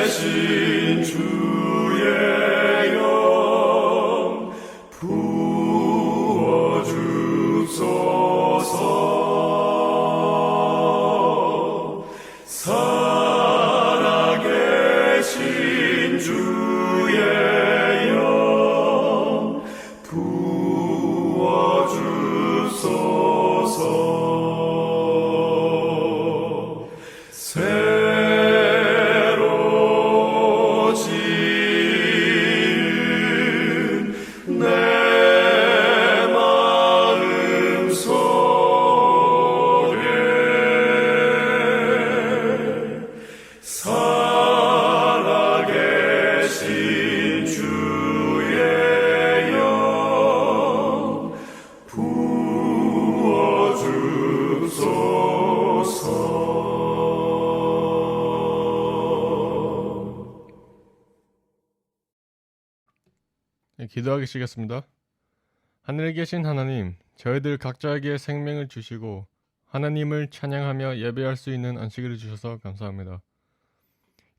살아계신 주의 영 부어주소서. 살아계신 주의 영 부어주소서. 새로 지은 내 마음 속에 살아계신 주의 영 부어주소서. 기도하시겠습니다. 하늘에 계신 하나님, 저희들 각자에게 생명을 주시고 하나님을 찬양하며 예배할 수 있는 안식일을 주셔서 감사합니다.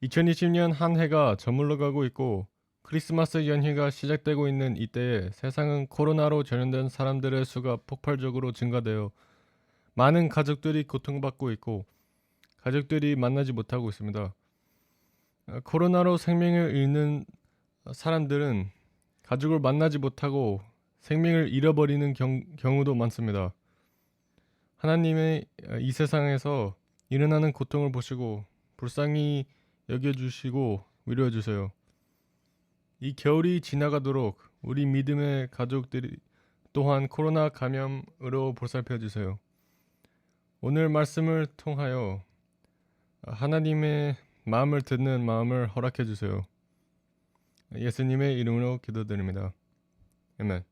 2020년 한 해가 저물러가고 있고 크리스마스 연휴가 시작되고 있는 이때에 세상은 코로나로 전염된 사람들의 수가 폭발적으로 증가되어 많은 가족들이 고통받고 있고 가족들이 만나지 못하고 있습니다. 코로나로 생명을 잃는 사람들은 가족을 만나지 못하고 생명을 잃어버리는 경우도 많습니다. 하나님의 이 세상에서 일어나는 고통을 보시고 불쌍히 여겨주시고 위로해주세요. 이 겨울이 지나가도록 우리 믿음의 가족들이 또한 코로나 감염으로 보살펴주세요. 오늘 말씀을 통하여 하나님의 마음을 듣는 마음을 허락해주세요. 예수님의 이름으로 기도드립니다. 아멘.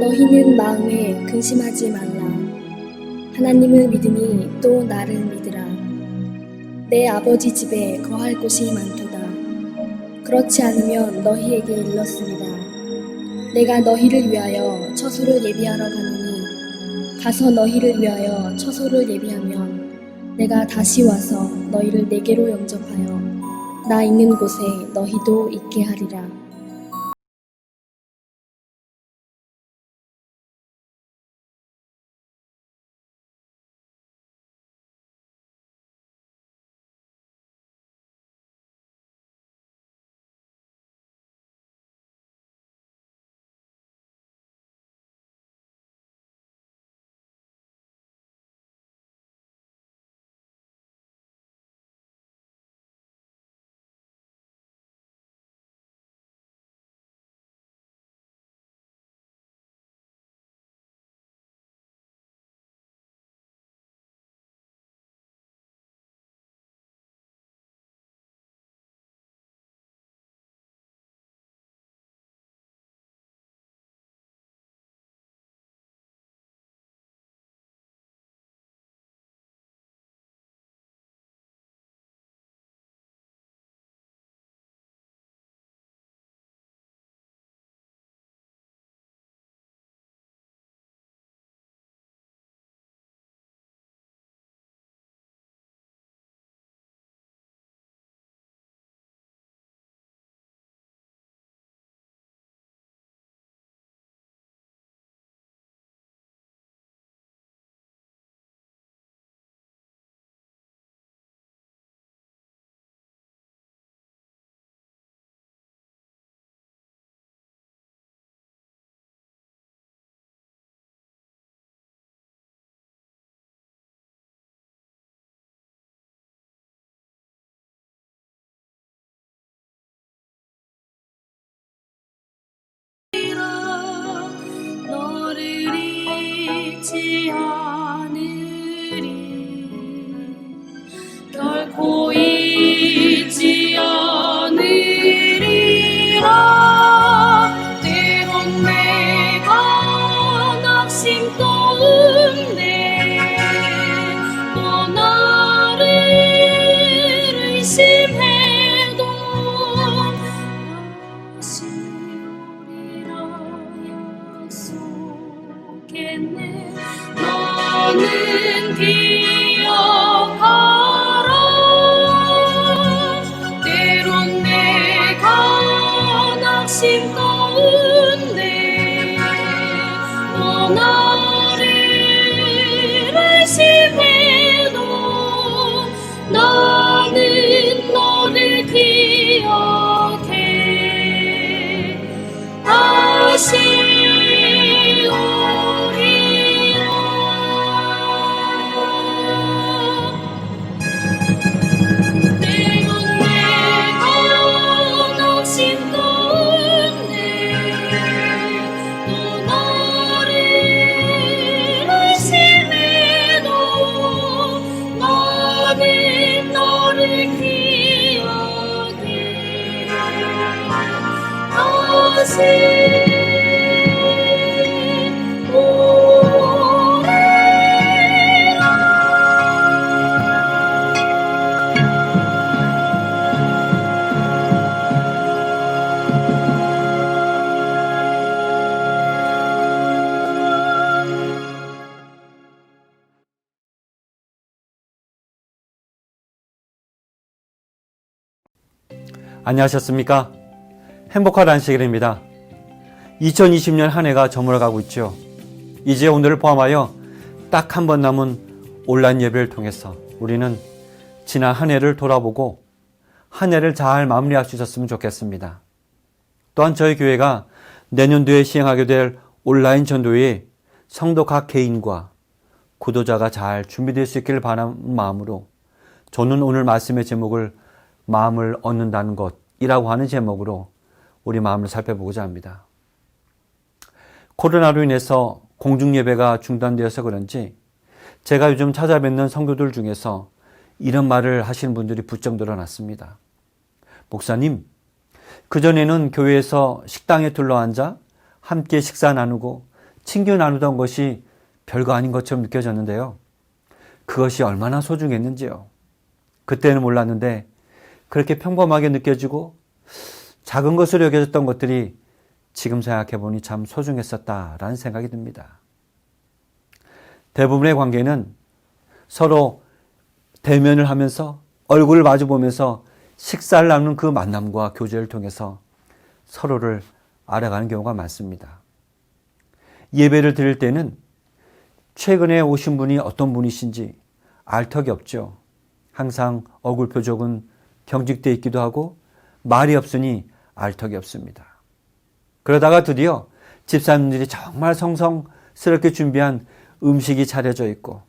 너희는 마음에 근심하지 말라. 하나님을 믿으니 또 나를 믿으라. 내 아버지 집에 거할 곳이 많도다. 그렇지 않으면 너희에게 일렀으리라. 내가 너희를 위하여 처소를 예비하러 가노니 가서 너희를 위하여 처소를 예비하면 내가 다시 와서 너희를 내게로 영접하여 나 있는 곳에 너희도 있게 하리라. 너는 기억하라. 때론 내가 낙심 가운데 너 나를 의심해도 나는 너를 기억해 다시 안녕하셨습니까? 행복한 안식일입니다. 2020년 한 해가 저물어가고 있죠. 이제 오늘을 포함하여 딱 한 번 남은 온라인 예배를 통해서 우리는 지난 한 해를 돌아보고 한 해를 잘 마무리할 수 있었으면 좋겠습니다. 또한 저희 교회가 내년도에 시행하게 될 온라인 전도회에 성도 각 개인과 구도자가 잘 준비될 수 있기를 바라는 마음으로 저는 오늘 말씀의 제목을 마음을 얻는다는 것이라고 하는 제목으로 우리 마음을 살펴보고자 합니다. 코로나로 인해서 공중예배가 중단되어서 그런지 제가 요즘 찾아뵙는 성도들 중에서 이런 말을 하시는 분들이 부쩍 늘어났습니다. 목사님, 그전에는 교회에서 식당에 둘러앉아 함께 식사 나누고 친교 나누던 것이 별거 아닌 것처럼 느껴졌는데요. 그것이 얼마나 소중했는지요. 그때는 몰랐는데 그렇게 평범하게 느껴지고 작은 것으로 여겨졌던 것들이 지금 생각해보니 참 소중했었다라는 생각이 듭니다. 대부분의 관계는 서로 대면을 하면서 얼굴을 마주보면서 식사를 나누는 그 만남과 교제를 통해서 서로를 알아가는 경우가 많습니다. 예배를 드릴 때는 최근에 오신 분이 어떤 분이신지 알 턱이 없죠. 항상 얼굴 표정은 경직되어 있기도 하고 말이 없으니 알 턱이 없습니다. 그러다가 드디어 집사님들이 정말 성성스럽게 준비한 음식이 차려져 있고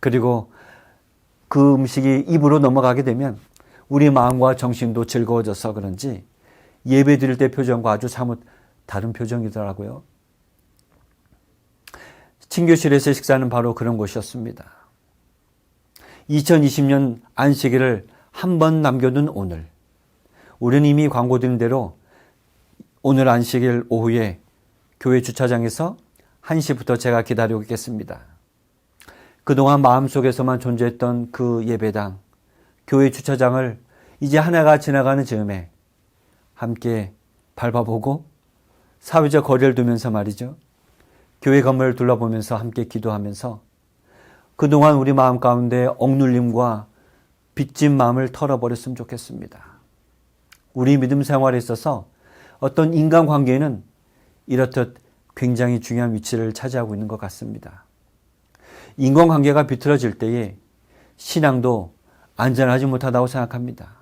그리고 그 음식이 입으로 넘어가게 되면 우리 마음과 정신도 즐거워져서 그런지 예배 드릴 때 표정과 아주 사뭇 다른 표정이더라고요. 친교실에서 식사는 바로 그런 곳이었습니다. 2020년 안식일을 한 번 남겨둔 오늘, 우리는 이미 광고드린 대로 오늘 안식일 오후에 교회 주차장에서 1시부터 제가 기다리고 있겠습니다. 그동안 마음속에서만 존재했던 그 예배당, 교회 주차장을 이제 한 해가 지나가는 즈음에 함께 밟아보고 사회적 거리를 두면서 말이죠. 교회 건물을 둘러보면서 함께 기도하면서 그동안 우리 마음 가운데 억눌림과 빚진 마음을 털어버렸으면 좋겠습니다. 우리 믿음 생활에 있어서 어떤 인간관계는 이렇듯 굉장히 중요한 위치를 차지하고 있는 것 같습니다. 인간관계가 비틀어질 때에 신앙도 안전하지 못하다고 생각합니다.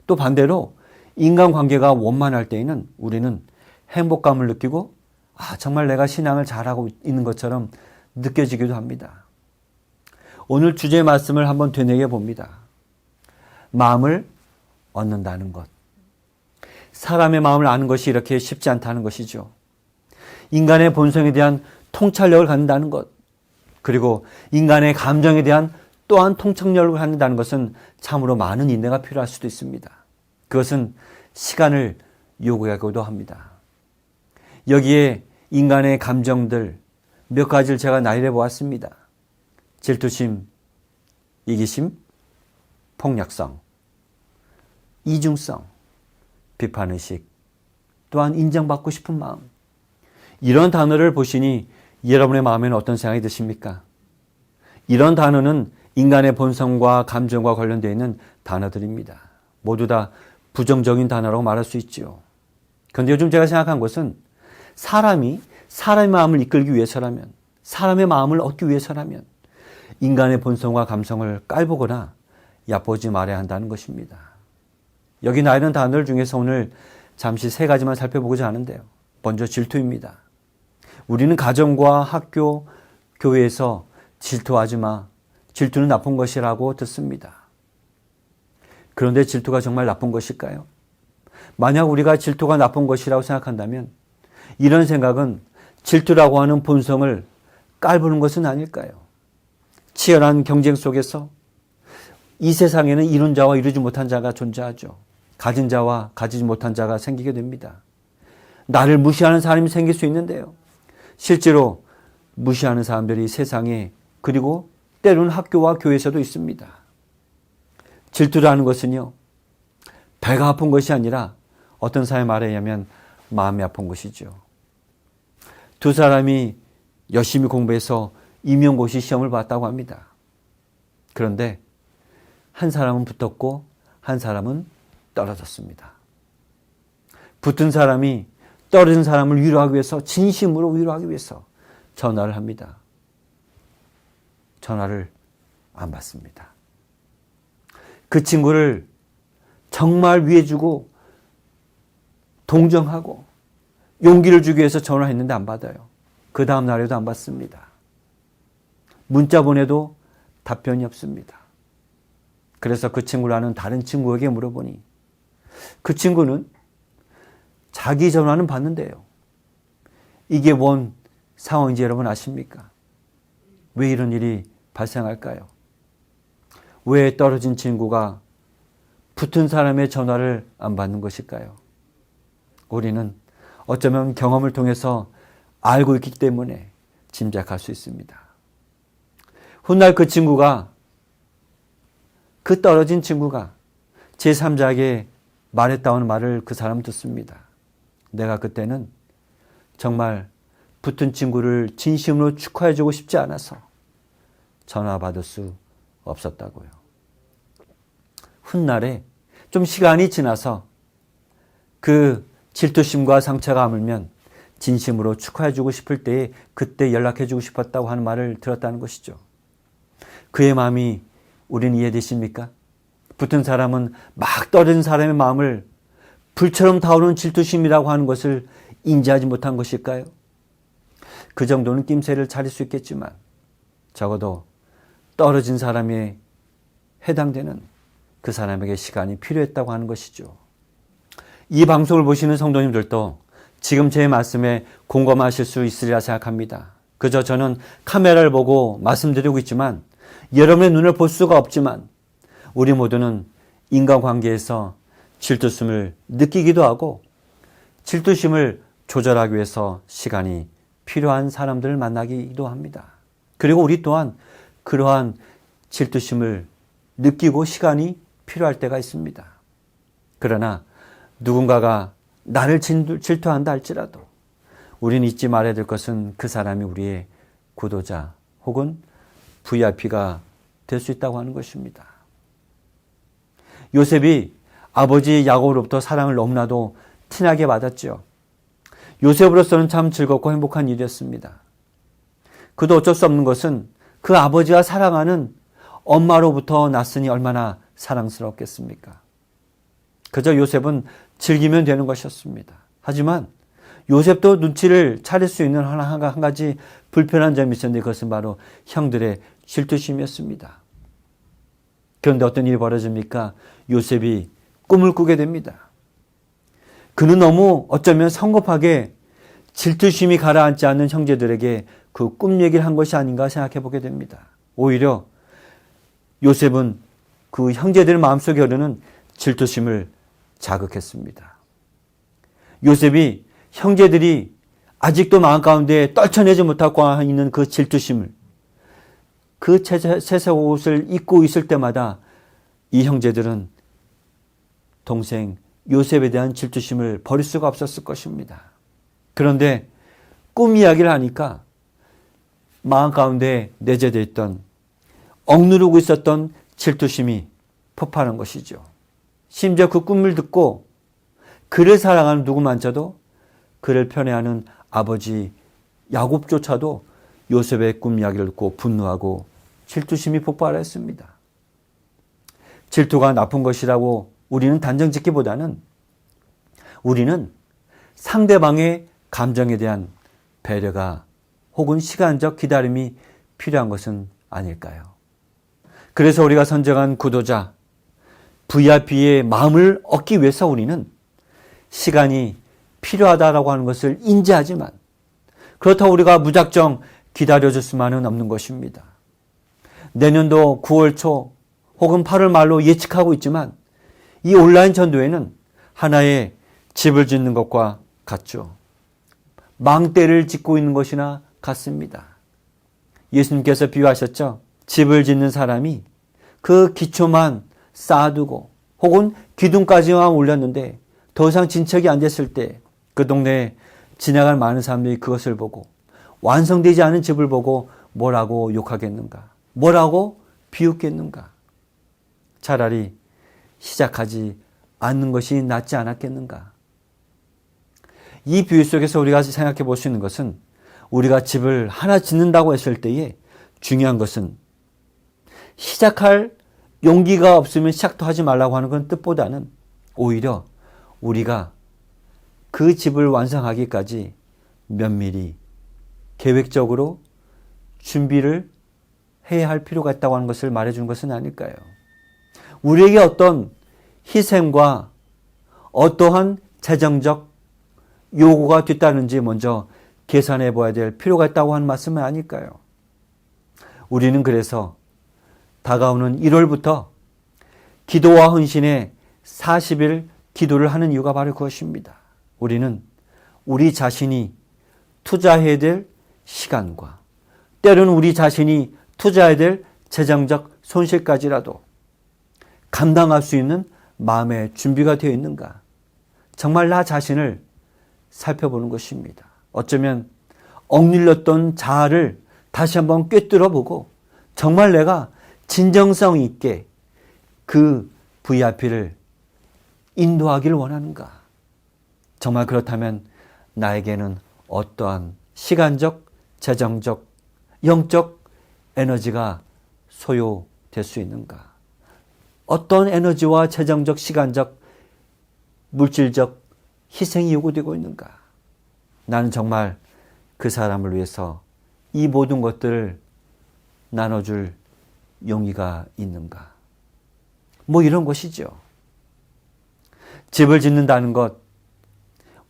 또 반대로 인간관계가 원만할 때에는 우리는 행복감을 느끼고 정말 내가 신앙을 잘하고 있는 것처럼 느껴지기도 합니다. 오늘 주제의 말씀을 한번 되뇌겨 봅니다. 마음을 얻는다는 것. 사람의 마음을 아는 것이 이렇게 쉽지 않다는 것이죠. 인간의 본성에 대한 통찰력을 갖는다는 것, 그리고 인간의 감정에 대한 또한 통찰력을 갖는다는 것은 참으로 많은 인내가 필요할 수도 있습니다. 그것은 시간을 요구하기도 합니다. 여기에 인간의 감정들 몇 가지를 제가 나열해 보았습니다. 질투심, 이기심, 폭력성, 이중성, 비판의식, 또한 인정받고 싶은 마음. 이런 단어를 보시니 여러분의 마음에는 어떤 생각이 드십니까? 이런 단어는 인간의 본성과 감정과 관련되어 있는 단어들입니다. 모두 다 부정적인 단어라고 말할 수 있죠. 그런데 요즘 제가 생각한 것은 사람의 마음을 이끌기 위해서라면, 사람의 마음을 얻기 위해서라면 인간의 본성과 감성을 깔보거나 얕보지 말아야 한다는 것입니다. 여기 나와 있는 단어들 중에서 오늘 잠시 3가지만 살펴보고자 하는데요. 먼저 질투입니다. 우리는 가정과 학교, 교회에서 질투하지 마, 질투는 나쁜 것이라고 듣습니다. 그런데 질투가 정말 나쁜 것일까요? 만약 우리가 질투가 나쁜 것이라고 생각한다면 이런 생각은 질투라고 하는 본성을 깔보는 것은 아닐까요? 치열한 경쟁 속에서 이 세상에는 이룬 자와 이루지 못한 자가 존재하죠. 가진 자와 가지지 못한 자가 생기게 됩니다. 나를 무시하는 사람이 생길 수 있는데요. 실제로 무시하는 사람들이 세상에, 그리고 때로는 학교와 교회에서도 있습니다. 질투라는 것은요, 배가 아픈 것이 아니라 어떤 사람의 말에 의하면 마음이 아픈 것이죠. 두 사람이 열심히 공부해서 임용고시 시험을 봤다고 합니다. 그런데 한 사람은 붙었고 한 사람은 떨어졌습니다. 붙은 사람이 떨어진 사람을 위로하기 위해서, 진심으로 위로하기 위해서 전화를 합니다. 전화를 안 받습니다. 그 친구를 정말 위해주고 동정하고 용기를 주기 위해서 전화했는데 안 받아요. 그 다음 날에도 안 받습니다. 문자 보내도 답변이 없습니다. 그래서 그 친구를 아는 다른 친구에게 물어보니 그 친구는 자기 전화는 받는데요. 이게 뭔 상황인지 여러분 아십니까? 왜 이런 일이 발생할까요? 왜 떨어진 친구가 붙은 사람의 전화를 안 받는 것일까요? 우리는 어쩌면 경험을 통해서 알고 있기 때문에 짐작할 수 있습니다. 훗날 그 친구가, 그 떨어진 친구가 제3자에게 말했다는 말을 그 사람은 듣습니다. 내가 그때는 정말 붙은 친구를 진심으로 축하해주고 싶지 않아서 전화 받을 수 없었다고요. 훗날에 좀 시간이 지나서 그 질투심과 상처가 아물면 진심으로 축하해주고 싶을 때에 그때 연락해주고 싶었다고 하는 말을 들었다는 것이죠. 그의 마음이 우리는 이해되십니까? 붙은 사람은 막 떨어진 사람의 마음을 불처럼 타오르는 질투심이라고 하는 것을 인지하지 못한 것일까요? 그 정도는 낌새를 차릴 수 있겠지만 적어도 떨어진 사람에 해당되는 그 사람에게 시간이 필요했다고 하는 것이죠. 이 방송을 보시는 성도님들도 지금 제 말씀에 공감하실 수 있으리라 생각합니다. 그저 저는 카메라를 보고 말씀드리고 있지만 여러분의 눈을 볼 수가 없지만 우리 모두는 인간관계에서 질투심을 느끼기도 하고 질투심을 조절하기 위해서 시간이 필요한 사람들을 만나기도 합니다. 그리고 우리 또한 그러한 질투심을 느끼고 시간이 필요할 때가 있습니다. 그러나 누군가가 나를 질투한다 할지라도 우리는 잊지 말아야 될 것은 그 사람이 우리의 구도자 혹은 VIP가 될 수 있다고 하는 것입니다. 요셉이 아버지 야곱으로부터 사랑을 너무나도 티나게 받았죠. 요셉으로서는 참 즐겁고 행복한 일이었습니다. 그도 어쩔 수 없는 것은 그 아버지가 사랑하는 엄마로부터 났으니 얼마나 사랑스럽겠습니까? 그저 요셉은 즐기면 되는 것이었습니다. 하지만 요셉도 눈치를 차릴 수 있는 한 가지 불편한 점이 있었는데 그것은 바로 형들의 질투심이었습니다. 그런데 어떤 일이 벌어집니까? 요셉이 꿈을 꾸게 됩니다. 그는 너무 어쩌면 성급하게 질투심이 가라앉지 않는 형제들에게 그 꿈 얘기를 한 것이 아닌가 생각해 보게 됩니다. 오히려 요셉은 그 형제들 마음속에 흐르는 질투심을 자극했습니다. 요셉이 형제들이 아직도 마음 가운데 떨쳐내지 못하고 있는 그 질투심을 그 채색 옷을 입고 있을 때마다 이 형제들은 동생 요셉에 대한 질투심을 버릴 수가 없었을 것입니다. 그런데 꿈 이야기를 하니까 마음 가운데 내재되어 있던 억누르고 있었던 질투심이 폭발한 것이죠. 심지어 그 꿈을 듣고 그를 사랑하는 누구만저도 그를 편애하는 아버지 야곱조차도 요셉의 꿈 이야기를 듣고 분노하고 질투심이 폭발했습니다. 질투가 나쁜 것이라고 우리는 단정 짓기보다는 우리는 상대방의 감정에 대한 배려가 혹은 시간적 기다림이 필요한 것은 아닐까요? 그래서 우리가 선정한 구도자 VIP의 마음을 얻기 위해서 우리는 시간이 필요하다라고 하는 것을 인지하지만 그렇다고 우리가 무작정 기다려줄 수만은 없는 것입니다. 내년도 9월 초 혹은 8월 말로 예측하고 있지만 이 온라인 전도회는 하나의 집을 짓는 것과 같죠. 망대를 짓고 있는 것이나 같습니다. 예수님께서 비유하셨죠. 집을 짓는 사람이 그 기초만 쌓아두고 혹은 기둥까지만 올렸는데 더 이상 진척이 안 됐을 때 그 동네에 지나갈 많은 사람들이 그것을 보고 완성되지 않은 집을 보고 뭐라고 욕하겠는가? 뭐라고 비웃겠는가? 차라리 시작하지 않는 것이 낫지 않았겠는가? 이 비유 속에서 우리가 생각해 볼 수 있는 것은 우리가 집을 하나 짓는다고 했을 때에 중요한 것은 시작할 용기가 없으면 시작도 하지 말라고 하는 건 뜻보다는 오히려 우리가 그 집을 완성하기까지 면밀히 계획적으로 준비를 해야 할 필요가 있다고 하는 것을 말해주는 것은 아닐까요? 우리에게 어떤 희생과 어떠한 재정적 요구가 뒤따르는지 먼저 계산해 봐야 될 필요가 있다고 하는 말씀은 아닐까요? 우리는 그래서 다가오는 1월부터 기도와 헌신의 40일 기도를 하는 이유가 바로 그것입니다. 우리는 우리 자신이 투자해야 될 시간과 때로는 우리 자신이 투자해야 될 재정적 손실까지라도 감당할 수 있는 마음의 준비가 되어 있는가? 정말 나 자신을 살펴보는 것입니다. 어쩌면 억눌렸던 자아를 다시 한번 꿰뚫어 보고 정말 내가 진정성 있게 그 VIP를 인도하기를 원하는가? 정말 그렇다면 나에게는 어떠한 시간적, 재정적, 영적 에너지가 소요될 수 있는가? 어떤 에너지와 재정적, 시간적, 물질적 희생이 요구되고 있는가? 나는 정말 그 사람을 위해서 이 모든 것들을 나눠줄 용의가 있는가? 뭐 이런 것이죠. 집을 짓는다는 것,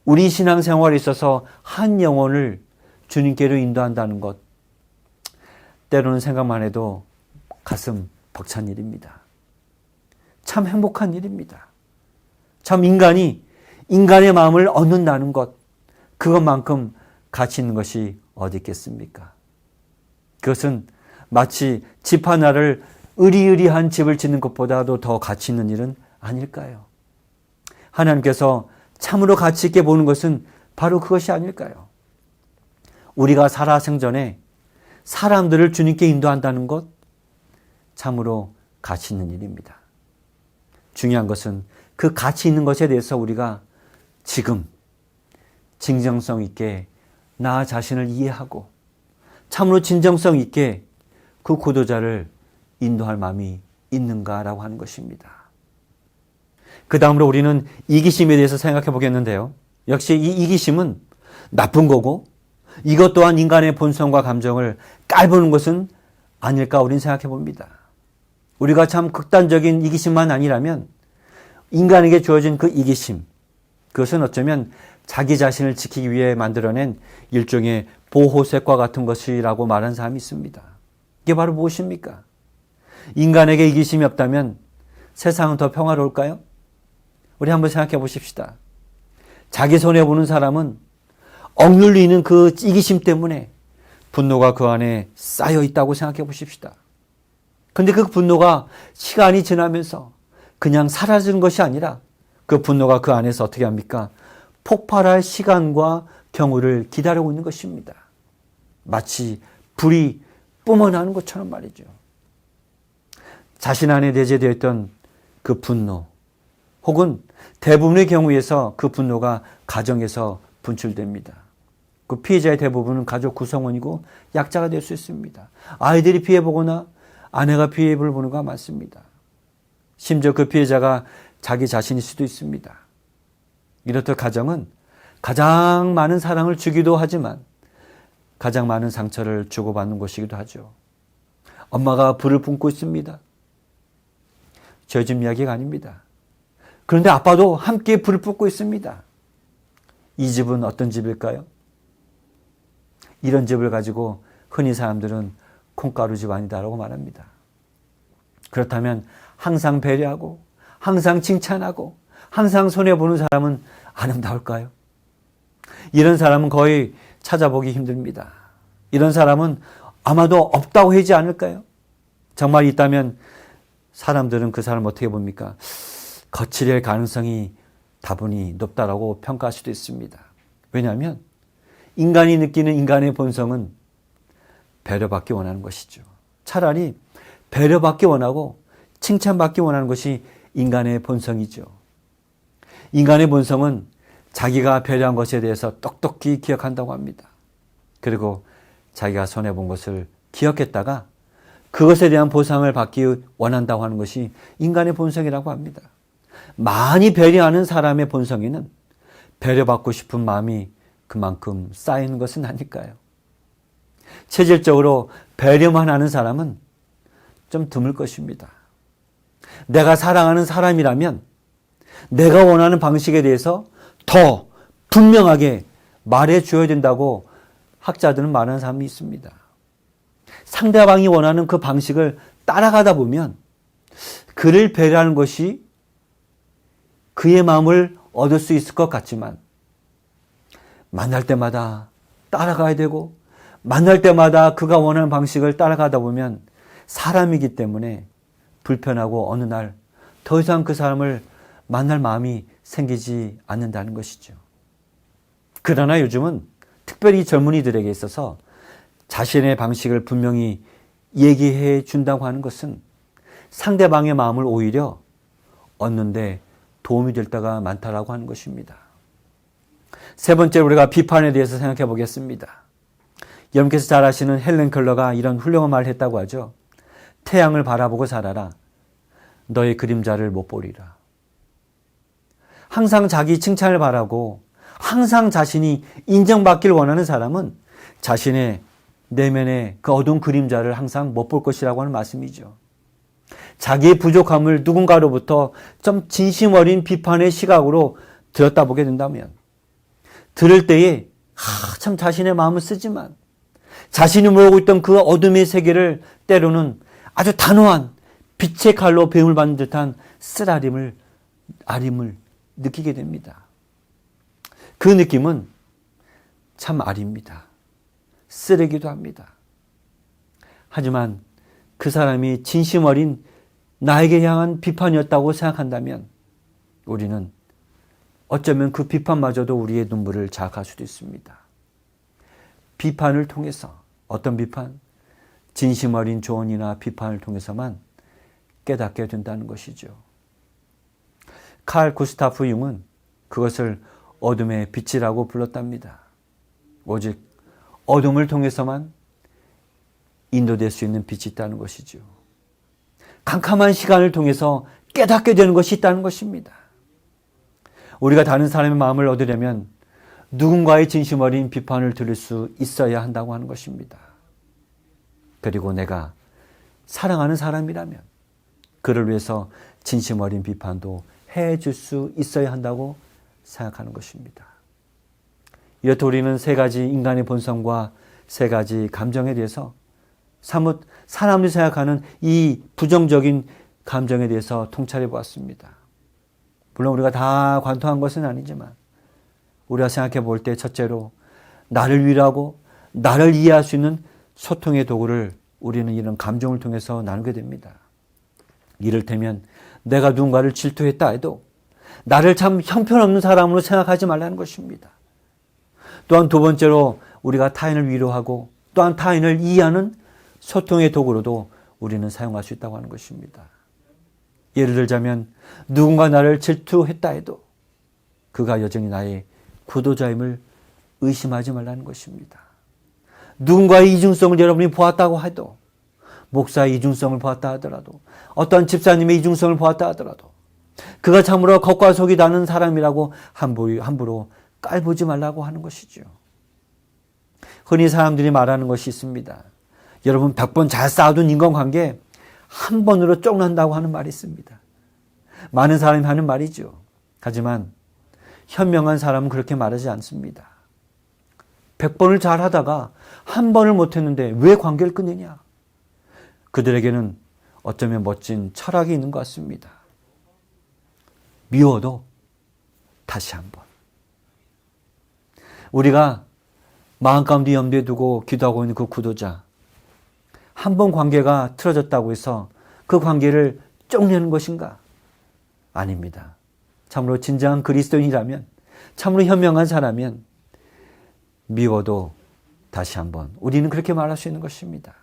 우리 신앙생활에 있어서 한 영혼을 주님께로 인도한다는 것, 때로는 생각만 해도 가슴 벅찬 일입니다. 참 행복한 일입니다. 참 인간의 마음을 얻는다는 것, 그것만큼 가치 있는 것이 어디 있겠습니까? 그것은 마치 집 하나를 으리으리한 집을 짓는 것보다도 더 가치 있는 일은 아닐까요? 하나님께서 참으로 가치 있게 보는 것은 바로 그것이 아닐까요? 우리가 살아생전에 사람들을 주님께 인도한다는 것, 참으로 가치 있는 일입니다. 중요한 것은 그 가치 있는 것에 대해서 우리가 지금 진정성 있게 나 자신을 이해하고 참으로 진정성 있게 그 구도자를 인도할 마음이 있는가라고 하는 것입니다. 그 다음으로 우리는 이기심에 대해서 생각해 보겠는데요. 역시 이 이기심은 나쁜 거고 이것 또한 인간의 본성과 감정을 깔보는 것은 아닐까 우리는 생각해 봅니다. 우리가 참 극단적인 이기심만 아니라면 인간에게 주어진 그 이기심, 그것은 어쩌면 자기 자신을 지키기 위해 만들어낸 일종의 보호색과 같은 것이라고 말하는 사람이 있습니다. 이게 바로 무엇입니까? 인간에게 이기심이 없다면 세상은 더 평화로울까요? 우리 한번 생각해 보십시다. 자기 손해보는 사람은 억눌리는 그 이기심 때문에 분노가 그 안에 쌓여 있다고 생각해 보십시다. 근데 그 분노가 시간이 지나면서 그냥 사라지는 것이 아니라 그 분노가 그 안에서 어떻게 합니까? 폭발할 시간과 경우를 기다리고 있는 것입니다. 마치 불이 뿜어나는 것처럼 말이죠. 자신 안에 내재되어 있던 그 분노, 혹은 대부분의 경우에서 그 분노가 가정에서 분출됩니다. 그 피해자의 대부분은 가족 구성원이고 약자가 될 수 있습니다. 아이들이 피해보거나 아내가 피해를 보는 것가 많습니다. 심지어 그 피해자가 자기 자신일 수도 있습니다. 이렇듯 가정은 가장 많은 사랑을 주기도 하지만 가장 많은 상처를 주고받는 곳이기도 하죠. 엄마가 불을 뿜고 있습니다. 저희 집 이야기가 아닙니다. 그런데 아빠도 함께 불을 뿜고 있습니다. 이 집은 어떤 집일까요? 이런 집을 가지고 흔히 사람들은 콩가루 집안이다라고 말합니다. 그렇다면 항상 배려하고 항상 칭찬하고 항상 손해보는 사람은 아름다울까요? 이런 사람은 거의 찾아보기 힘듭니다. 이런 사람은 아마도 없다고 하지 않을까요? 정말 있다면 사람들은 그 사람을 어떻게 봅니까? 거칠일 가능성이 다분히 높다라고 평가할 수도 있습니다. 왜냐하면 인간이 느끼는 인간의 본성은 배려받기 원하는 것이죠. 차라리 배려받기 원하고 칭찬받기 원하는 것이 인간의 본성이죠. 인간의 본성은 자기가 배려한 것에 대해서 똑똑히 기억한다고 합니다. 그리고 자기가 손해본 것을 기억했다가 그것에 대한 보상을 받기 원한다고 하는 것이 인간의 본성이라고 합니다. 많이 배려하는 사람의 본성에는 배려받고 싶은 마음이 그만큼 쌓이는 것은 아닐까요? 체질적으로 배려만 하는 사람은 좀 드물 것입니다. 내가 사랑하는 사람이라면 내가 원하는 방식에 대해서 더 분명하게 말해 줘야 된다고 학자들은 말하는 사람이 있습니다. 상대방이 원하는 그 방식을 따라가다 보면 그를 배려하는 것이 그의 마음을 얻을 수 있을 것 같지만 만날 때마다 따라가야 되고 만날 때마다 그가 원하는 방식을 따라가다 보면 사람이기 때문에 불편하고 어느 날 더 이상 그 사람을 만날 마음이 생기지 않는다는 것이죠. 그러나 요즘은 특별히 젊은이들에게 있어서 자신의 방식을 분명히 얘기해 준다고 하는 것은 상대방의 마음을 오히려 얻는데 도움이 될 때가 많다라고 하는 것입니다. 세 번째, 우리가 비판에 대해서 생각해 보겠습니다. 여러분께서 잘 아시는 헬렌 켈러가 이런 훌륭한 말을 했다고 하죠. 태양을 바라보고 살아라. 너의 그림자를 못 보리라. 항상 자기 칭찬을 바라고 항상 자신이 인정받길 원하는 사람은 자신의 내면의 그 어두운 그림자를 항상 못 볼 것이라고 하는 말씀이죠. 자기의 부족함을 누군가로부터 좀 진심 어린 비판의 시각으로 들여다보게 된다면 들을 때에 참 자신의 마음을 쓰지만 자신이 모르고 있던 그 어둠의 세계를 때로는 아주 단호한 빛의 칼로 배움을 받는 듯한 쓰라림을 아림을 느끼게 됩니다. 그 느낌은 참 아립니다. 쓰레기도 합니다. 하지만 그 사람이 진심 어린 나에게 향한 비판이었다고 생각한다면 우리는 어쩌면 그 비판마저도 우리의 눈물을 자극할 수도 있습니다. 비판을 통해서 어떤 비판? 진심 어린 조언이나 비판을 통해서만 깨닫게 된다는 것이죠. 칼 구스타프 융은 그것을 어둠의 빛이라고 불렀답니다. 오직 어둠을 통해서만 인도될 수 있는 빛이 있다는 것이죠. 캄캄한 시간을 통해서 깨닫게 되는 것이 있다는 것입니다. 우리가 다른 사람의 마음을 얻으려면 누군가의 진심 어린 비판을 들을 수 있어야 한다고 하는 것입니다. 그리고 내가 사랑하는 사람이라면 그를 위해서 진심 어린 비판도 해줄 수 있어야 한다고 생각하는 것입니다. 이렇듯 우리는 세 가지 인간의 본성과 세 가지 감정에 대해서 사뭇 사람들이 생각하는 이 부정적인 감정에 대해서 통찰해 보았습니다. 물론 우리가 다 관통한 것은 아니지만 우리가 생각해 볼 때 첫째로 나를 위로하고 나를 이해할 수 있는 소통의 도구를 우리는 이런 감정을 통해서 나누게 됩니다. 이를테면 내가 누군가를 질투했다 해도 나를 참 형편없는 사람으로 생각하지 말라는 것입니다. 또한 두 번째로 우리가 타인을 위로하고 또한 타인을 이해하는 소통의 도구로도 우리는 사용할 수 있다고 하는 것입니다. 예를 들자면 누군가 나를 질투했다 해도 그가 여전히 나의 구도자임을 의심하지 말라는 것입니다. 누군가의 이중성을 여러분이 보았다고 해도, 목사의 이중성을 보았다 하더라도, 어떤 집사님의 이중성을 보았다 하더라도 그가 참으로 겉과 속이 다른 사람이라고 함부로 깔보지 말라고 하는 것이죠. 흔히 사람들이 말하는 것이 있습니다. 여러분 100번 잘 쌓아둔 인간관계 한 번으로 쪽난다고 하는 말이 있습니다. 많은 사람이 하는 말이죠. 하지만 현명한 사람은 그렇게 말하지 않습니다. 100번을 잘 하다가 한 번을 못했는데 왜 관계를 끊느냐? 그들에게는 어쩌면 멋진 철학이 있는 것 같습니다. 미워도 다시 한 번. 우리가 마음 가운데 염두에 두고 기도하고 있는 그 구도자, 한 번 관계가 틀어졌다고 해서 그 관계를 쪽내는 것인가? 아닙니다. 참으로 진정한 그리스도인이라면, 참으로 현명한 사람이면 미워도 다시 한번, 우리는 그렇게 말할 수 있는 것입니다.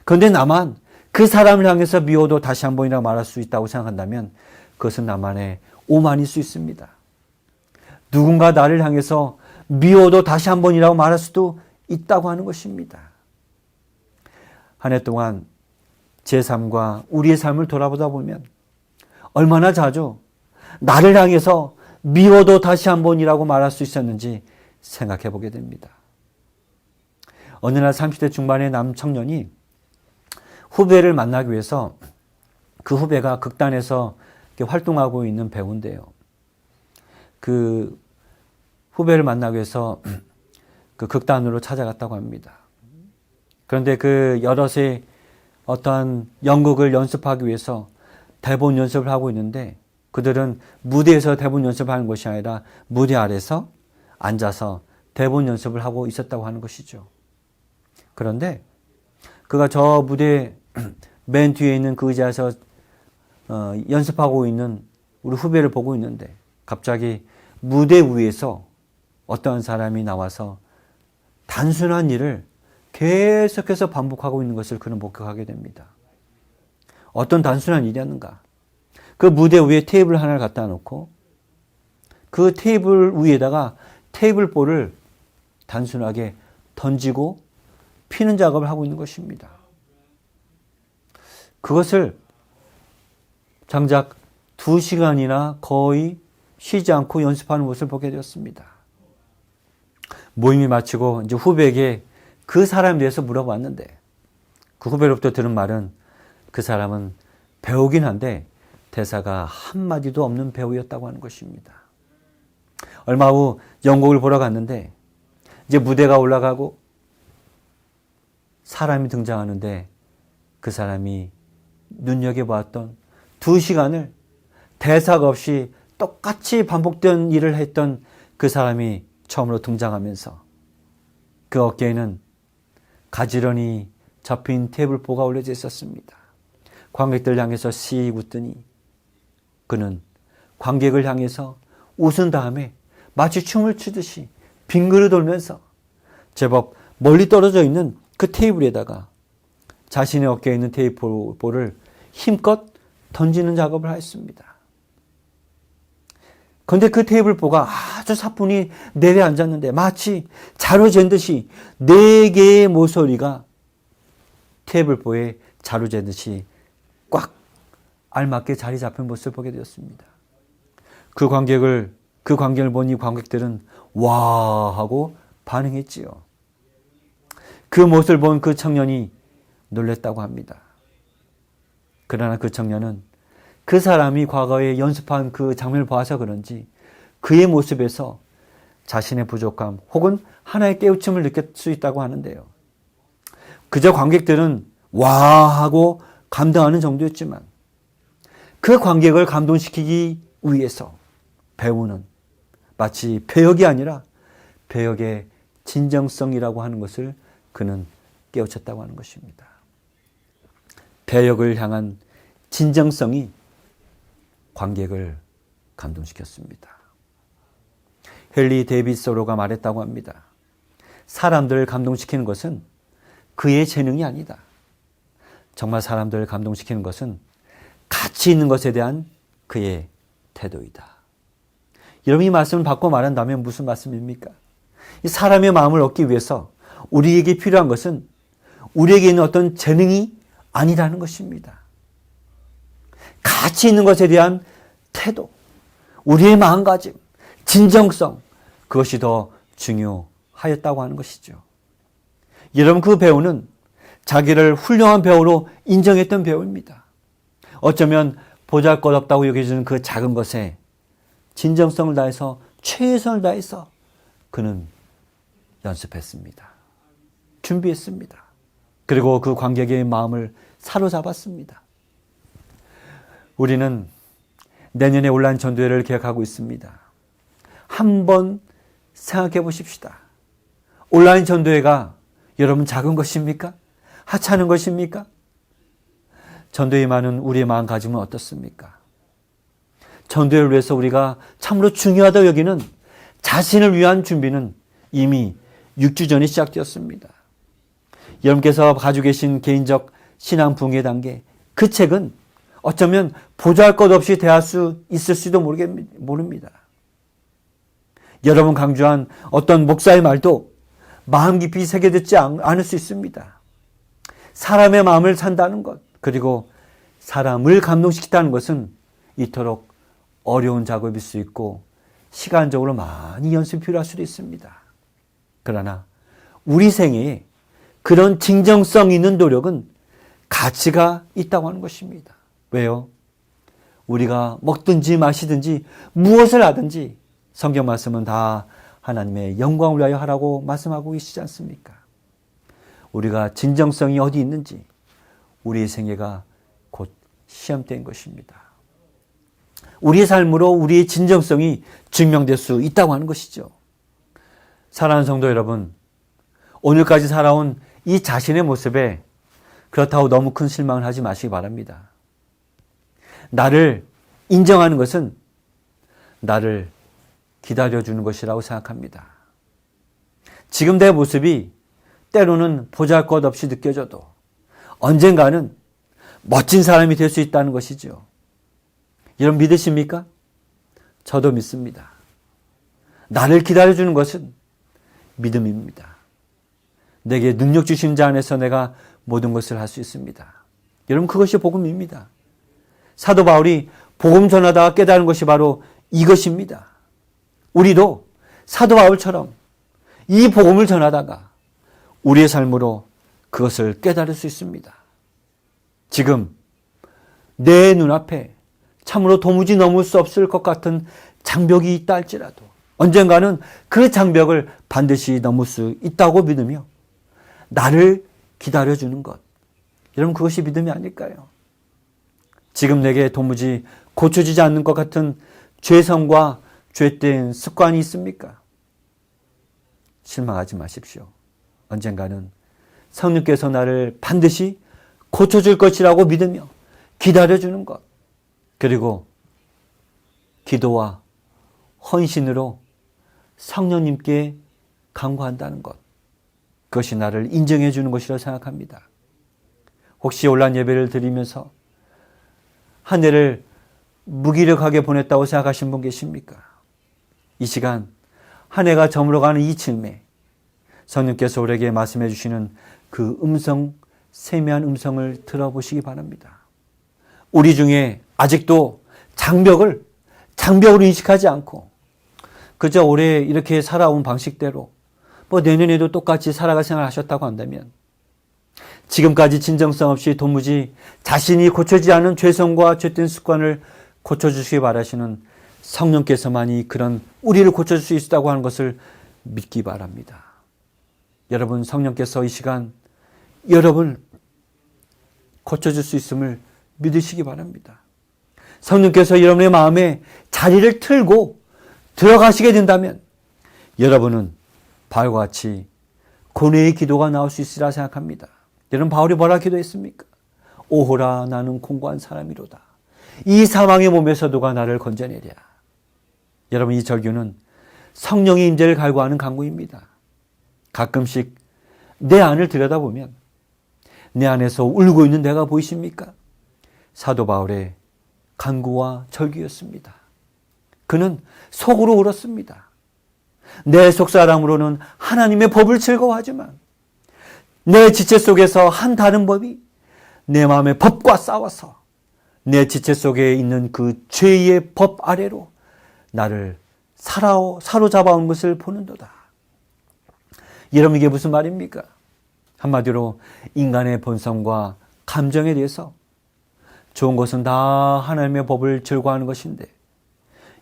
그런데 나만 그 사람을 향해서 미워도 다시 한 번이라고 말할 수 있다고 생각한다면 그것은 나만의 오만일 수 있습니다. 누군가 나를 향해서 미워도 다시 한 번이라고 말할 수도 있다고 하는 것입니다. 한 해 동안 제 삶과 우리의 삶을 돌아보다 보면 얼마나 자주 나를 향해서 미워도 다시 한 번이라고 말할 수 있었는지 생각해 보게 됩니다. 어느 날 30대 중반의 남청년이 후배를 만나기 위해서, 그 후배가 극단에서 활동하고 있는 배우인데요. 그 후배를 만나기 위해서 그 극단으로 찾아갔다고 합니다. 그런데 그 여럿이 어떠한 연극을 연습하기 위해서 대본 연습을 하고 있는데, 그들은 무대에서 대본 연습을 하는 것이 아니라 무대 아래서 앉아서 대본 연습을 하고 있었다고 하는 것이죠. 그런데 그가 저 무대 맨 뒤에 있는 그 의자에서 연습하고 있는 우리 후배를 보고 있는데, 갑자기 무대 위에서 어떤 사람이 나와서 단순한 일을 계속해서 반복하고 있는 것을 그는 목격하게 됩니다. 어떤 단순한 일이었는가? 그 무대 위에 테이블 하나를 갖다 놓고 그 테이블 위에다가 테이블볼을 단순하게 던지고 피는 작업을 하고 있는 것입니다. 그것을 장작 2시간이나 거의 쉬지 않고 연습하는 모습을 보게 되었습니다. 모임이 마치고 이제 후배에게 그 사람에 대해서 물어봤는데, 그 후배로부터 들은 말은 그 사람은 배우긴 한데 대사가 한마디도 없는 배우였다고 하는 것입니다. 얼마 후 연극을 보러 갔는데 이제 무대가 올라가고 사람이 등장하는데, 그 사람이 눈여겨보았던 2시간을 대사가 없이 똑같이 반복된 일을 했던 그 사람이 처음으로 등장하면서 그 어깨에는 가지런히 접힌 테이블보가 올려져 있었습니다. 관객들 향해서 씩 웃더니 그는 관객을 향해서 웃은 다음에 마치 춤을 추듯이 빙그르 돌면서 제법 멀리 떨어져 있는 그 테이블에다가 자신의 어깨에 있는 테이블볼을 힘껏 던지는 작업을 하였습니다. 그런데 그 테이블보가 아주 사뿐히 내려앉았는데 마치 자루 잰 듯이 4개의 모서리가 테이블보에 자루 잰 듯이 꽉 알맞게 자리 잡힌 모습을 보게 되었습니다. 그 관객을 본 이 관객들은 와 하고 반응했지요. 그 모습을 본 그 청년이 놀랬다고 합니다. 그러나 그 청년은 그 사람이 과거에 연습한 그 장면을 봐서 그런지 그의 모습에서 자신의 부족함 혹은 하나의 깨우침을 느낄 수 있다고 하는데요. 그저 관객들은 와 하고 감동하는 정도였지만 그 관객을 감동시키기 위해서 배우는 마치 배역이 아니라 배역의 진정성이라고 하는 것을 그는 깨우쳤다고 하는 것입니다. 배역을 향한 진정성이 관객을 감동시켰습니다. 헨리 데이빗 소로가 말했다고 합니다. 사람들을 감동시키는 것은 그의 재능이 아니다. 정말 사람들을 감동시키는 것은 가치 있는 것에 대한 그의 태도이다. 여러분, 이 말씀을 바꿔 말한다면 무슨 말씀입니까? 이 사람의 마음을 얻기 위해서 우리에게 필요한 것은 우리에게 있는 어떤 재능이 아니라는 것입니다. 가치 있는 것에 대한 태도, 우리의 마음가짐, 진정성, 그것이 더 중요하였다고 하는 것이죠. 여러분, 그 배우는 자기를 훌륭한 배우로 인정했던 배우입니다. 어쩌면 보잘것없다고 여겨지는 그 작은 것에 진정성을 다해서 최선을 다해서 그는 연습했습니다. 준비했습니다. 그리고 그 관객의 마음을 사로잡았습니다. 우리는 내년에 온라인 전도회를 계획하고 있습니다. 한번 생각해 보십시다. 온라인 전도회가 여러분 작은 것입니까? 하찮은 것입니까? 전도에 많은 우리의 마음가짐은 어떻습니까? 전도회를 위해서 우리가 참으로 중요하다고 여기는 자신을 위한 준비는 이미 6주 전에 시작되었습니다. 여러분께서 가지고 계신 개인적 신앙 붕괴 단계, 그 책은 어쩌면 보잘것없이 대할 수 있을지도 모릅니다. 여러분 강조한 어떤 목사의 말도 마음 깊이 새겨듣지 않을 수 있습니다. 사람의 마음을 산다는 것, 그리고 사람을 감동시키다는 것은 이토록 어려운 작업일 수 있고 시간적으로 많이 연습이 필요할 수도 있습니다. 그러나 우리 생애에 그런 진정성 있는 노력은 가치가 있다고 하는 것입니다. 왜요? 우리가 먹든지 마시든지 무엇을 하든지 성경 말씀은 다 하나님의 영광을 위하여 하라고 말씀하고 계시지 않습니까? 우리가 진정성이 어디 있는지 우리의 생애가 곧 시험된 것입니다. 우리의 삶으로 우리의 진정성이 증명될 수 있다고 하는 것이죠. 사랑하는 성도 여러분, 오늘까지 살아온 이 자신의 모습에 그렇다고 너무 큰 실망을 하지 마시기 바랍니다. 나를 인정하는 것은 나를 기다려주는 것이라고 생각합니다. 지금 내 모습이 때로는 보잘것없이 느껴져도 언젠가는 멋진 사람이 될 수 있다는 것이죠. 여러분 믿으십니까? 저도 믿습니다. 나를 기다려주는 것은 믿음입니다. 내게 능력 주신 자 안에서 내가 모든 것을 할 수 있습니다. 여러분 그것이 복음입니다. 사도 바울이 복음 전하다가 깨달은 것이 바로 이것입니다. 우리도 사도 바울처럼 이 복음을 전하다가 우리의 삶으로 그것을 깨달을 수 있습니다. 지금 내 눈앞에 참으로 도무지 넘을 수 없을 것 같은 장벽이 있다 할지라도 언젠가는 그 장벽을 반드시 넘을 수 있다고 믿으며 나를 기다려주는 것. 여러분 그것이 믿음이 아닐까요? 지금 내게 도무지 고쳐지지 않는 것 같은 죄성과 죄된 습관이 있습니까? 실망하지 마십시오. 언젠가는 성령께서 나를 반드시 고쳐줄 것이라고 믿으며 기다려주는 것. 그리고 기도와 헌신으로 성령님께 간구한다는 것. 그것이 나를 인정해 주는 것이라고 생각합니다. 혹시 온라인 예배를 드리면서 한 해를 무기력하게 보냈다고 생각하신 분 계십니까? 이 시간 한 해가 저물어가는 이 즈음에 성령께서 우리에게 말씀해 주시는 그 음성, 세미한 음성을 들어보시기 바랍니다. 우리 중에 아직도 장벽을 인식하지 않고 그저 올해 이렇게 살아온 방식대로 내년에도 똑같이 살아갈 생각을 하셨다고 한다면 지금까지 진정성 없이 도무지 자신이 고쳐지지 않은 죄성과 죄된 습관을 고쳐주시기 바라시는 성령께서만이 그런 우리를 고쳐줄 수 있다고 하는 것을 믿기 바랍니다. 여러분 성령께서 이 시간 여러분을 고쳐줄 수 있음을 믿으시기 바랍니다. 성령께서 여러분의 마음에 자리를 틀고 들어가시게 된다면 여러분은 바울과 같이 고뇌의 기도가 나올 수 있으리라 생각합니다. 여러분 바울이 뭐라 기도했습니까? 오호라 나는 공고한 사람이로다. 이 사망의 몸에서 누가 나를 건져내랴. 여러분 이 절규는 성령의 임재를 갈구하는 간구입니다. 가끔씩 내 안을 들여다보면 내 안에서 울고 있는 내가 보이십니까? 사도 바울의 간구와 절규였습니다. 그는 속으로 울었습니다. 내 속사람으로는 하나님의 법을 즐거워하지만 내 지체 속에서 한 다른 법이 내 마음의 법과 싸워서 내 지체 속에 있는 그 죄의 법 아래로 나를 사로잡아온 것을 보는도다. 여러분, 이게 무슨 말입니까? 한마디로 인간의 본성과 감정에 대해서 좋은 것은 다 하나님의 법을 즐거워하는 것인데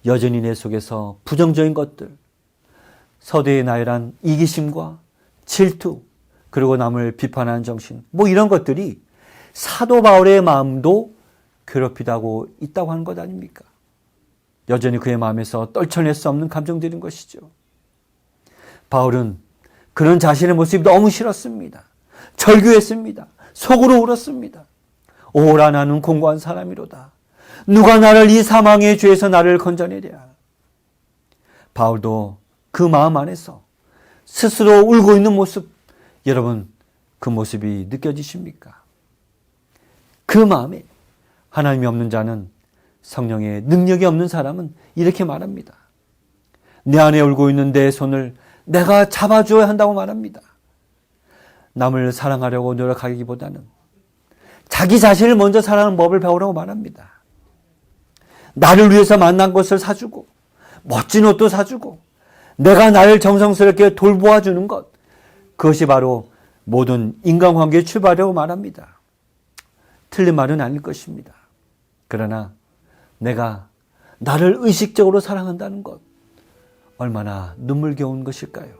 여전히 내 속에서 부정적인 것들, 서대의 나열한 이기심과 질투, 그리고 남을 비판하는 정신, 이런 것들이 사도 바울의 마음도 괴롭히다고 있다고 하는 것 아닙니까? 여전히 그의 마음에서 떨쳐낼 수 없는 감정들인 것이죠. 바울은 그런 자신의 모습이 너무 싫었습니다. 절규했습니다. 속으로 울었습니다. 오라, 나는 공고한 사람이로다. 누가 나를 이 사망의 죄에서 나를 건져내랴. 바울도 그 마음 안에서 스스로 울고 있는 모습, 여러분, 그 모습이 느껴지십니까? 그 마음에 하나님이 없는 자는, 성령의 능력이 없는 사람은 이렇게 말합니다. 내 안에 울고 있는 내 손을 내가 잡아줘야 한다고 말합니다. 남을 사랑하려고 노력하기보다는 자기 자신을 먼저 사랑하는 법을 배우라고 말합니다. 나를 위해서 만난 것을 사주고 멋진 옷도 사주고 내가 나를 정성스럽게 돌보아주는 것, 그것이 바로 모든 인간관계의 출발이라고 말합니다. 틀린 말은 아닐 것입니다. 그러나 내가 나를 의식적으로 사랑한다는 것, 얼마나 눈물겨운 것일까요?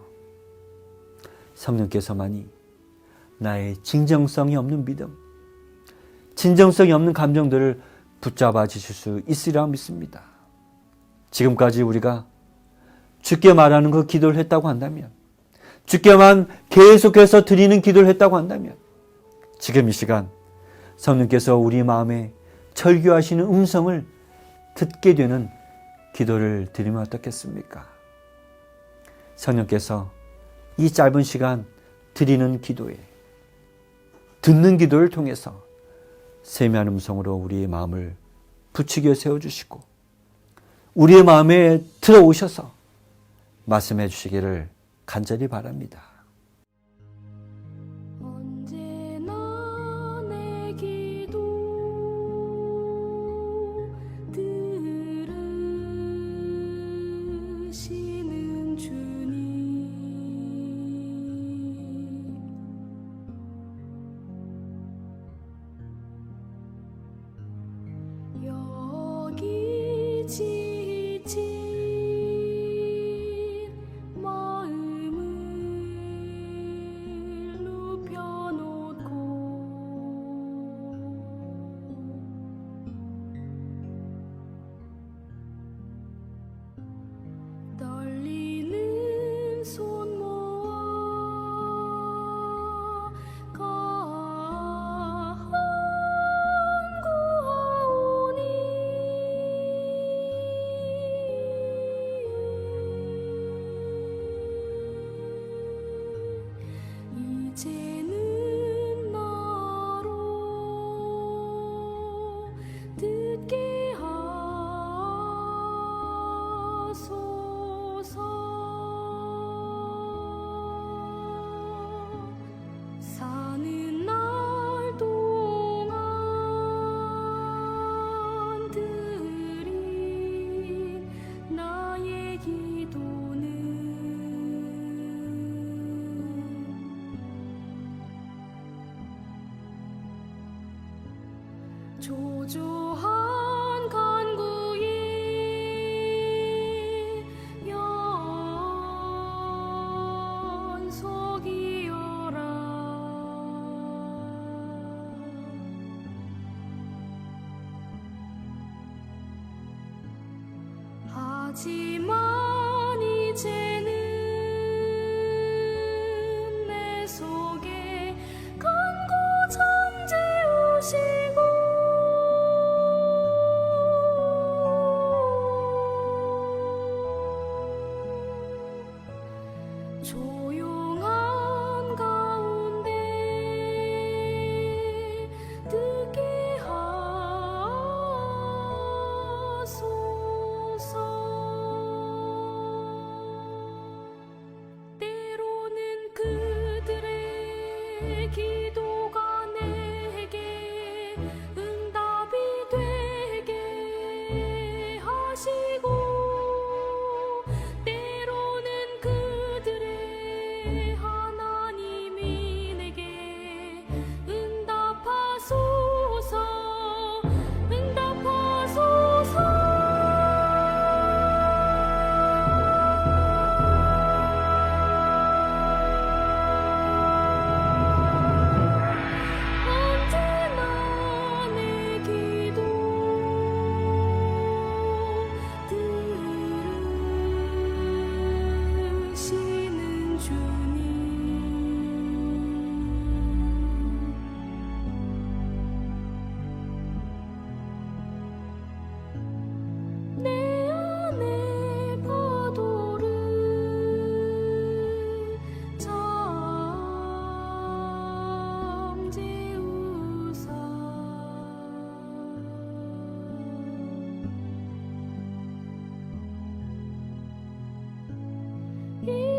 성령께서만이 나의 진정성이 없는 믿음, 진정성이 없는 감정들을 붙잡아 주실 수 있으리라 믿습니다. 지금까지 우리가 주께 말하는 그 기도를 했다고 한다면, 주께만 계속해서 드리는 기도를 했다고 한다면, 지금 이 시간 성령께서 우리 마음에 절규하시는 음성을 듣게 되는 기도를 드리면 어떻겠습니까? 성령께서 이 짧은 시간 드리는 기도에, 듣는 기도를 통해서 세미한 음성으로 우리의 마음을 부추겨 세워주시고 우리의 마음에 들어오셔서 말씀해 주시기를 간절히 바랍니다. 언제나 내 기도 들으시는 주님, 여기 지친 마음을 눕혀놓고 떨리는 손 모아 간구하오니 이제는 나로 듣게 하소서. 사는 날 동안 드린 나의 기도는 조조한 간구에 연속이어라. 하지만 이제는 내 속에 간구 잠재우시고 조용한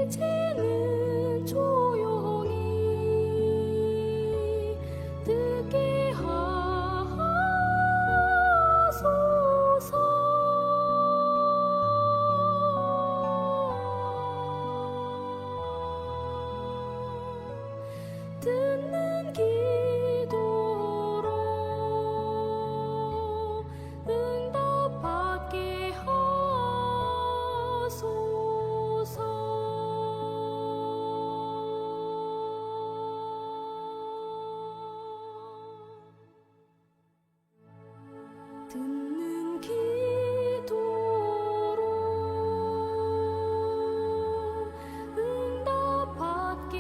이제는 조용히 듣게 하소서. 듣는 기도로 응답받게 하소서. 듣는 기도로 응답받게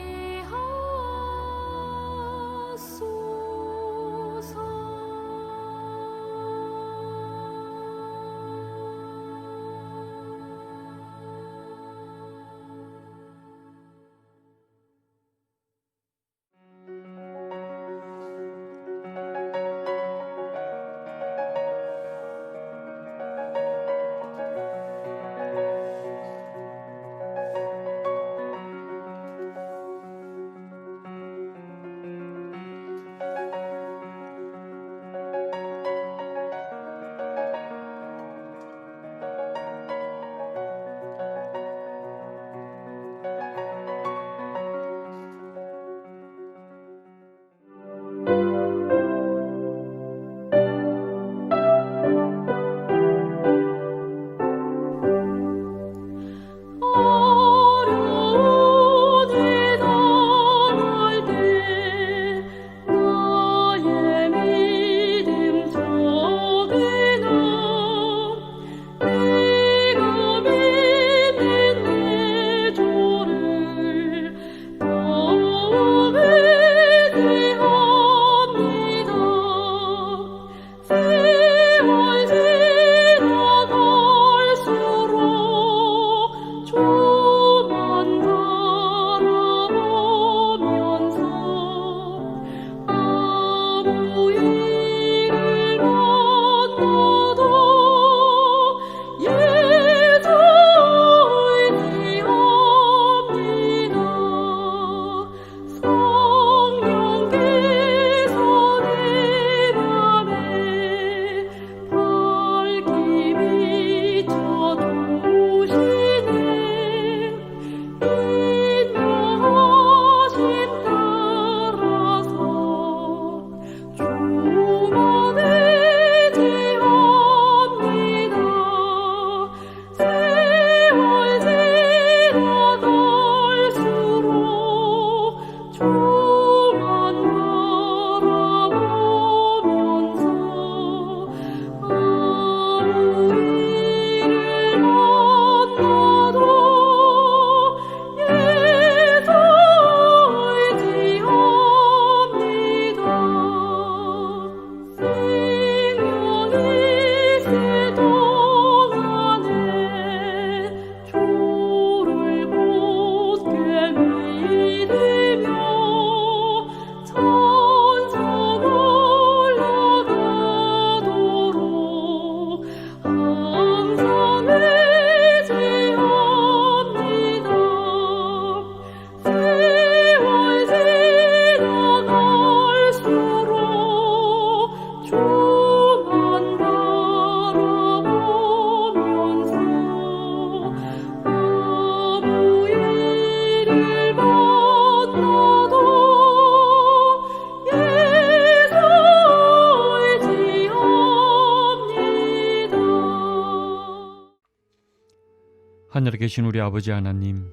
하늘에 계신 우리 아버지 하나님,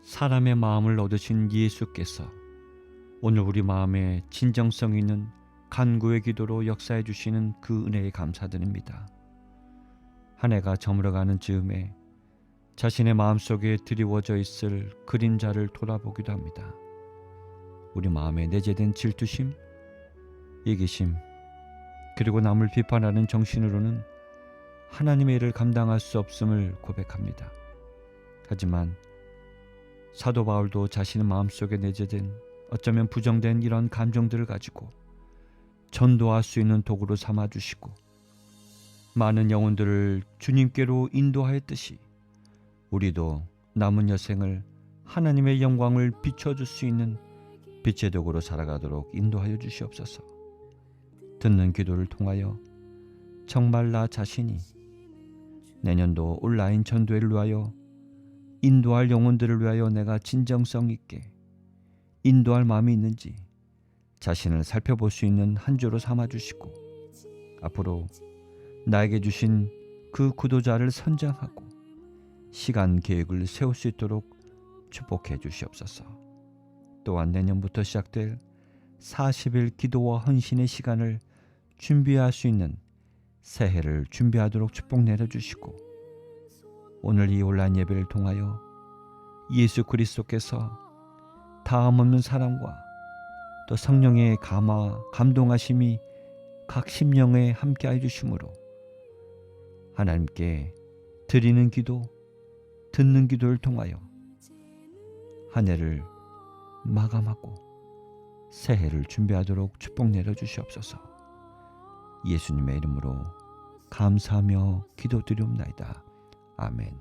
사람의 마음을 얻으신 예수께서 오늘 우리 마음에 진정성 있는 간구의 기도로 역사해 주시는 그 은혜에 감사드립니다. 한 해가 저물어가는 즈음에 자신의 마음속에 드리워져 있을 그림자를 돌아보기도 합니다. 우리 마음에 내재된 질투심, 이기심, 그리고 남을 비판하는 정신으로는 하나님의 일을 감당할 수 없음을 고백합니다. 하지만 사도 바울도 자신의 마음속에 내재된 어쩌면 부정된 이런 감정들을 가지고 전도할 수 있는 도구로 삼아주시고 많은 영혼들을 주님께로 인도하였듯이 우리도 남은 여생을 하나님의 영광을 비춰줄 수 있는 빛의 도구로 살아가도록 인도하여 주시옵소서. 듣는 기도를 통하여 정말 나 자신이 내년도 온라인 전도회를 위하여 인도할 영혼들을 위하여 내가 진정성 있게 인도할 마음이 있는지 자신을 살펴볼 수 있는 한 주로 삼아주시고 앞으로 나에게 주신 그 구도자를 선정하고 시간 계획을 세울 수 있도록 축복해 주시옵소서. 또한 내년부터 시작될 40일 기도와 헌신의 시간을 준비할 수 있는 새해를 준비하도록 축복 내려주시고 오늘 이 온라인 예배를 통하여 예수 그리스도께서 다음 없는 사랑과 또 성령의 감동하심이 각 심령에 함께하여 주심으로 하나님께 드리는 기도, 듣는 기도를 통하여 한 해를 마감하고 새해를 준비하도록 축복 내려주시옵소서. 예수님의 이름으로 감사하며 기도드리옵나이다. 아멘.